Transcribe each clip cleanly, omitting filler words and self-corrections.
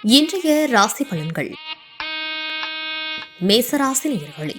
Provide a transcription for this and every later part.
இன்றைய ராசி பலன்கள். மேசராசி நேயர்களே,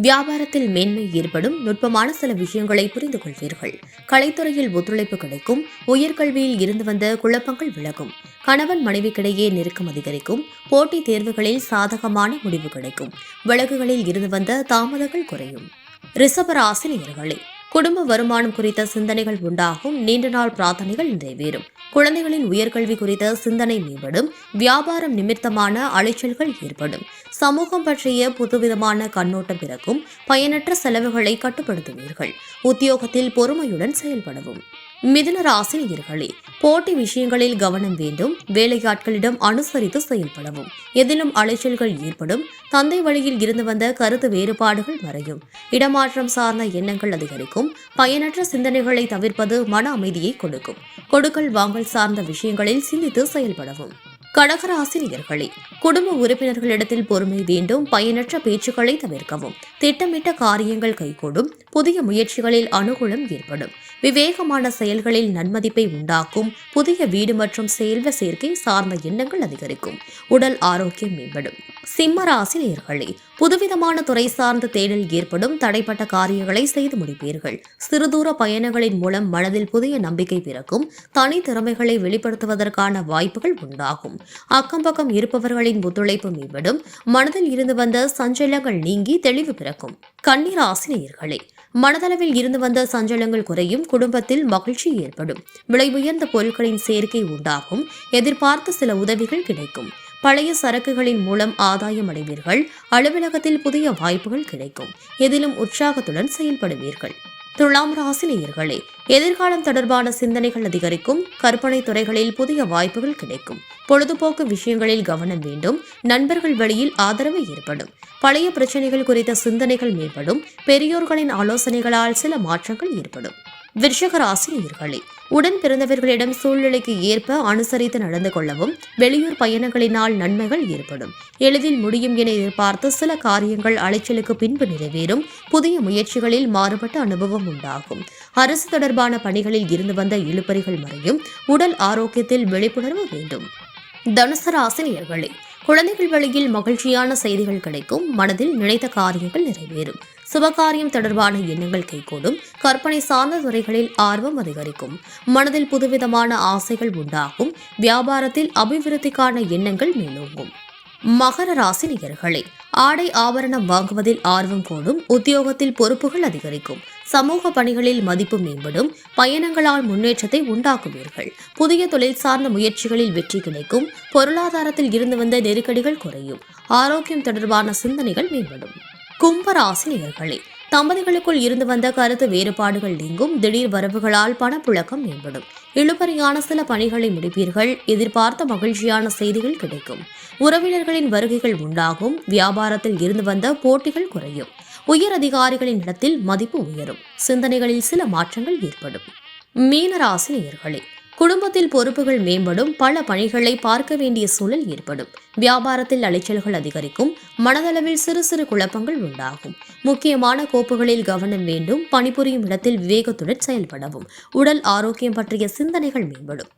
வியாபாரத்தில் மேன்மை ஏற்படும் நுட்பமான சில விஷயங்களை புரிந்து கொள்வீர்கள். கலைத்துறையில் ஒத்துழைப்பு கிடைக்கும். உயர்கல்வியில் இருந்து வந்த குழப்பங்கள் விலகும். கணவன் மனைவிக்கிடையே நெருக்கம் அதிகரிக்கும். போட்டித் தேர்வுகளில் சாதகமான முடிவு கிடைக்கும். வழக்குகளில் இருந்து வந்த தாமதங்கள் குறையும். ரிஷபராசி நேயர்களே, குடும்ப வருமானம் குறித்த சிந்தனைகள் உண்டாகும். நீண்ட நாள் பிரார்த்தனைகள் நிறைவேறும். குழந்தைகளின் உயர்கல்வி குறித்த சிந்தனை மேம்படும். வியாபாரம் நிமித்தமான அலைச்சல்கள் ஏற்படும். சமூகம் பற்றிய புதுவிதமான கண்ணோட்டம் பிறக்கும். பயனற்ற செலவுகளை கட்டுப்படுத்துவீர்கள். உத்தியோகத்தில் பொறுமையுடன் செயல்படவும். மிதுன ராசி நேயர்களே, போட்டி விஷயங்களில் கவனம் வேண்டும். வேலையாட்களிடம் அனுசரித்து செயல்படவும். எதிலும் அலைச்சல்கள் ஏற்படும். தந்தை வழியில் இருந்து வந்த கருத்து வேறுபாடுகள் மறையும். இடமாற்றம் சார்ந்த எண்ணங்கள் அதிகரிக்கும். பயனற்ற சிந்தனைகளை தவிர்ப்பது மன அமைதியை கொடுக்கும். கொடுக்கல் வாங்கல் சார்ந்த விஷயங்களில் சிந்தித்து செயல்படவும். கடகராசி நேயர்களே, குடும்ப உறுப்பினர்களிடத்தில் பொறுமை வேண்டும். பயனற்ற பேச்சுக்களை தவிர்க்கவும். திட்டமிட்ட காரியங்கள் கைகூடும். புதிய முயற்சிகளில் அனுகூலம் ஏற்படும். விவேகமான செயல்களில் நன்மதிப்பை உண்டாக்கும். புதிய வீடு மற்றும் செல்வ சேர்க்கை சார்ந்த எண்ணங்கள் அதிகரிக்கும். உடல் ஆரோக்கியம் மேம்படும். சிம்ம ராசி நேயர்களே, புதுவிதமான துறை சார்ந்த தேடல் ஏற்படும். தடைப்பட்ட காரியங்களை செய்து முடிப்பீர்கள். சிறுதூர பயணங்களின் மூலம் மனதில் புதிய நம்பிக்கை பிறக்கும். தனி திறமைகளை வெளிப்படுத்துவதற்கான வாய்ப்புகள் உண்டாகும். அக்கம் பக்கம் இருப்பவர்களின் ஒத்துழைப்பு மேம்படும். மனதில் இருந்து வந்த சஞ்சலங்கள் நீங்கி தெளிவு பிறக்கும். கன்னி ராசி நேயர்களே, மனதளவில் இருந்து வந்த சஞ்சலங்கள் குறையும். குடும்பத்தில் மகிழ்ச்சி ஏற்படும். விலை உயர்ந்த பொருட்களின் சேர்க்கை உண்டாகும். எதிர்பார்த்த சில உதவிகள் கிடைக்கும். பழைய சரக்குகளின் மூலம் ஆதாயம் அடைவீர்கள். அலுவலகத்தில் புதிய வாய்ப்புகள் கிடைக்கும். எதிலும் உற்சாகத்துடன் செயல்படுவீர்கள். துலாம் ராசி நேயர்களே, எதிர்காலம் தொடர்பான சிந்தனைகள் அதிகரிக்கும். கற்பனை துறைகளில் புதிய வாய்ப்புகள் கிடைக்கும். பொழுதுபோக்கு விஷயங்களில் கவனம் வேண்டும். நண்பர்கள் வழியில் ஆதரவு ஏற்படும். பழைய பிரச்சனைகள் குறித்த சிந்தனைகள் மேம்படும். பெரியோர்களின் ஆலோசனைகளால் சில மாற்றங்கள் ஏற்படும். விருஷக ராசி நேயர்களே, உடன் பிறந்தவர்களிடம் சூழ்நிலைக்கு ஏற்ப அனுசரித்து நடந்து கொள்ளவும். வெளியூர் பயணங்களினால் நன்மைகள் ஏற்படும். எளிதில் முடியும் என எதிர்பார்த்து சில காரியங்கள் அலைச்சலுக்கு பின்பு நிறைவேறும். புதிய முயற்சிகளில் மாறுபட்ட அனுபவம் உண்டாகும். அரசு தொடர்பான பணிகளில் இருந்து வந்த இழுபறிகள் மறையும். உடல் ஆரோக்கியத்தில் விழிப்புணர்வு வேண்டும். தனுசு ராசி நேயர்களே, குழந்தைகள் வழியில் மகிழ்ச்சியான செய்திகள் கிடைக்கும். மனதில் நினைத்த காரியங்கள் நிறைவேறும். சுபகாரியம் தொடர்பான எண்ணங்கள் கைகூடும். கற்பனை சார்ந்த துறைகளில் ஆர்வம் அதிகரிக்கும். மனதில் புதுவிதமான ஆசைகள் உண்டாகும். வியாபாரத்தில் அபிவிருத்திக்கான எண்ணங்கள் மேலோங்கும். மகர ராசி நேயர்களே, ஆடை ஆபரணம் வாங்குவதில் ஆர்வம் கூடும். உத்தியோகத்தில் பொறுப்புகள் அதிகரிக்கும். சமூக பணிகளில் மதிப்பு மேம்படும். பயணங்களால் முன்னேற்றத்தை உண்டாக்குவீர்கள். புதிய தொழில் சார்ந்த முயற்சிகளில் வெற்றி கிடைக்கும். பொருளாதாரத்தில் இருந்து வந்த நெருக்கடிகள் குறையும். ஆரோக்கியம் தொடர்பான சிந்தனைகள் மேம்படும். கும்பராசி நேயர்களே, தம்பதிகளுக்குள் இருந்து வந்த கருத்து வேறுபாடுகள் நீங்கும். திடீர் வரவுகளால் பணப்புழக்கம் மேம்படும். இழுபறியான சில பணிகளை முடிப்பீர்கள். எதிர்பார்த்த மகிழ்ச்சியான செய்திகள் கிடைக்கும். உறவினர்களின் வருகைகள் உண்டாகும். வியாபாரத்தில் இருந்து வந்த போட்டிகள் குறையும். உயர் அதிகாரிகளின் இடத்தில் மதிப்பு உயரும். சிந்தனைகளில் சில மாற்றங்கள் ஏற்படும். மீனராசி நேயர்களே, குடும்பத்தில் பொறுப்புகள் மேம்படும். பல பணிகளை பார்க்க வேண்டிய சூழல் ஏற்படும். வியாபாரத்தில் அலைச்சல்கள் அதிகரிக்கும். மனதளவில் சிறு சிறு குழப்பங்கள் உண்டாகும். முக்கியமான கோப்புகளில் கவனம் வேண்டும். பணிபுரியும் இடத்தில் விவேகத்துடன் செயல்படவும். உடல் ஆரோக்கியம் பற்றிய சிந்தனைகள் மேம்படும்.